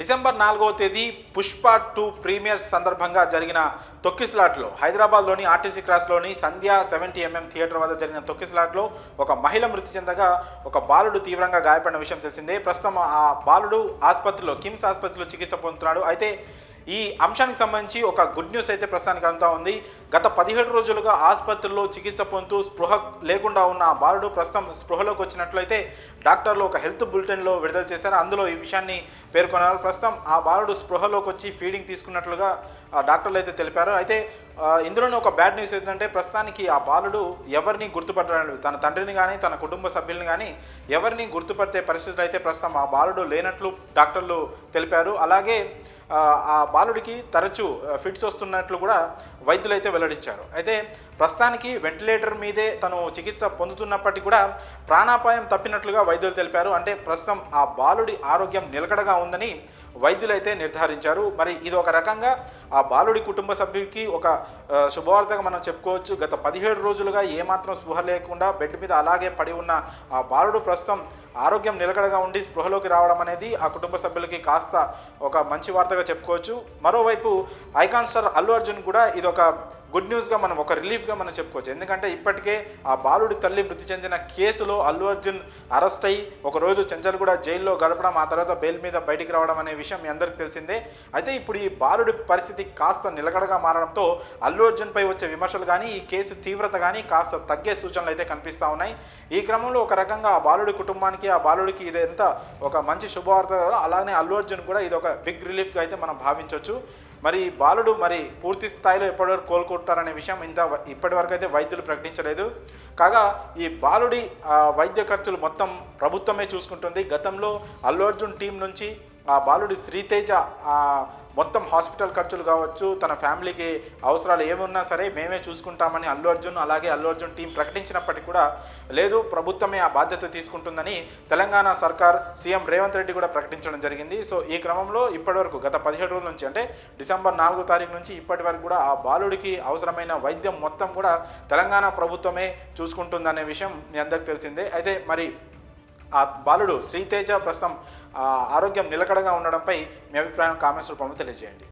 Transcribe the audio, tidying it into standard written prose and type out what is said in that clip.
December 4వ తేదీ Pushpa 2 premier సందర్భంగా జరిగిన తొక్కిసలాట్లో హైదరాబాద్లోని ఆర్టీసీ క్రాస్లోని సంధ్యా 70mm థియేటర్ వద్ద జరిగిన తొక్కిసలాట్లో ఒక మహిళ మృతి చెందగా ఒక బాలుడు తీవ్రంగా గాయపడిన విషయం తెలిసిందే. ప్రస్తుతం ఆ బాలుడు ఆసుపత్రిలో కిమ్స్ ఆసుపత్రిలో చికిత్స పొందుతున్నాడు. అయితే ఈ అంశానికి సంబంధించి ఒక గుడ్ న్యూస్ అయితే ప్రస్తుతానికి అందుతా ఉంది. గత 17 రోజులుగా ఆసుపత్రిలో చికిత్స పొందుతూ స్పృహ లేకుండా ఉన్న ఆ బాలుడు ప్రస్తుతం స్పృహలోకి వచ్చినట్లయితే డాక్టర్లు ఒక హెల్త్ బులెటిన్లో విడుదల చేశారు. అందులో ఈ విషయాన్ని పేర్కొన్నారు. ప్రస్తుతం ఆ బాలుడు స్పృహలోకి వచ్చి ఫీడింగ్ తీసుకున్నట్లుగా డాక్టర్లు అయితే తెలిపారు. అయితే ఇందులోనే ఒక బ్యాడ్ న్యూస్ ఏంటంటే ప్రస్తుతానికి ఆ బాలుడు ఎవరిని గుర్తుపట్టలేదు, తన తండ్రిని కానీ తన కుటుంబ సభ్యుల్ని కానీ ఎవరిని గుర్తుపట్టే పరిస్థితులు అయితే ప్రస్తుతం ఆ బాలుడు లేనట్లు డాక్టర్లు తెలిపారు. అలాగే ఆ బాలుడికి తరచూ ఫిట్స్ వస్తున్నట్లు కూడా వైద్యులు అయితే వెల్లడించారు. అయితే ప్రస్తుతానికి వెంటిలేటర్ మీదే తను చికిత్స పొందుతున్నప్పటికీ కూడా ప్రాణాపాయం తప్పినట్లుగా వైద్యులు తెలిపారు. అంటే ప్రస్తుతం ఆ బాలుడి ఆరోగ్యం నిలకడగా ఉందని వైద్యులు అయితే నిర్ధారించారు. మరి ఇది ఒక రకంగా ఆ బాలుడి కుటుంబ సభ్యుడికి ఒక శుభవార్తగా మనం చెప్పుకోవచ్చు. గత 17 రోజులుగా ఏమాత్రం స్పృహ లేకుండా బెడ్ మీద అలాగే పడి ఉన్న ఆ బాలుడు ప్రస్తుతం ఆరోగ్యం నిలకడగా ఉండి స్పృహలోకి రావడం అనేది ఆ కుటుంబ సభ్యులకి కాస్త ఒక మంచి వార్తగా చెప్పుకోవచ్చు. మరోవైపు ఐకాన్ స్టార్ అల్లు అర్జున్ కూడా ఇది ఒక గుడ్ న్యూస్గా మనం ఒక రిలీఫ్గా మనం చెప్పుకోవచ్చు. ఎందుకంటే ఇప్పటికే ఆ బాలుడి తల్లి మృతి చెందిన కేసులో అల్లు అర్జున్ అరెస్ట్ అయ్యి ఒకరోజు చెంచల్గూడ జైల్లో గడపడం, ఆ తర్వాత బెయిల్ మీద బయటికి రావడం అనే విషయం మీ అందరికీ తెలిసిందే. అయితే ఇప్పుడు ఈ బాలుడి పరిస్థితి కాస్త నిలకడగా మారడంతో అల్లు అర్జున్పై వచ్చే విమర్శలు కానీ ఈ కేసు తీవ్రత కానీ కాస్త తగ్గే సూచనలు అయితే కనిపిస్తూ ఉన్నాయి. ఈ క్రమంలో ఒక రకంగా ఆ బాలుడి కుటుంబానికి ఆ బాలుడికి ఇది ఎంత ఒక మంచి శుభవార్త, అలానే అల్లు అర్జున్ కూడా ఇది ఒక బిగ్ రిలీఫ్గా అయితే మనం భావించవచ్చు. మరి బాలుడు మరి పూర్తి స్థాయిలో ఎప్పటివరకు కోలుకుంటారనే విషయం ఇప్పటివరకు అయితే వైద్యులు ప్రకటించలేదు. కాగా ఈ బాలుడి వైద్య ఖర్చులు మొత్తం ప్రభుత్వమే చూసుకుంటుంది. గతంలో అల్లు అర్జున్ టీం నుంచి ఆ బాలుడి శ్రీతేజ మొత్తం హాస్పిటల్ ఖర్చులు కావచ్చు, తన ఫ్యామిలీకి అవసరాలు ఏమున్నా సరే మేమే చూసుకుంటామని అల్లు అర్జున్ అలాగే అల్లు అర్జున్ టీం ప్రకటించినప్పటికీ కూడా లేదు, ప్రభుత్వమే ఆ బాధ్యత తీసుకుంటుందని తెలంగాణ సర్కార్ సీఎం రేవంత్ రెడ్డి కూడా ప్రకటించడం జరిగింది. సో ఈ క్రమంలో ఇప్పటివరకు గత 17 రోజుల నుంచి అంటే డిసెంబర్ 4వ తారీఖు నుంచి ఇప్పటి వరకు కూడా ఆ బాలుడికి అవసరమైన వైద్యం మొత్తం కూడా తెలంగాణ ప్రభుత్వమే చూసుకుంటుందనే విషయం మీ అందరికీ తెలిసిందే. అయితే మరి ఆ బాలుడు శ్రీతేజ ప్రస్తుతం ఆరోగ్యం నిలకడగా ఉండడంపై మీ అభిప్రాయం కామెంట్స్ రూపంలో తెలియజేయండి.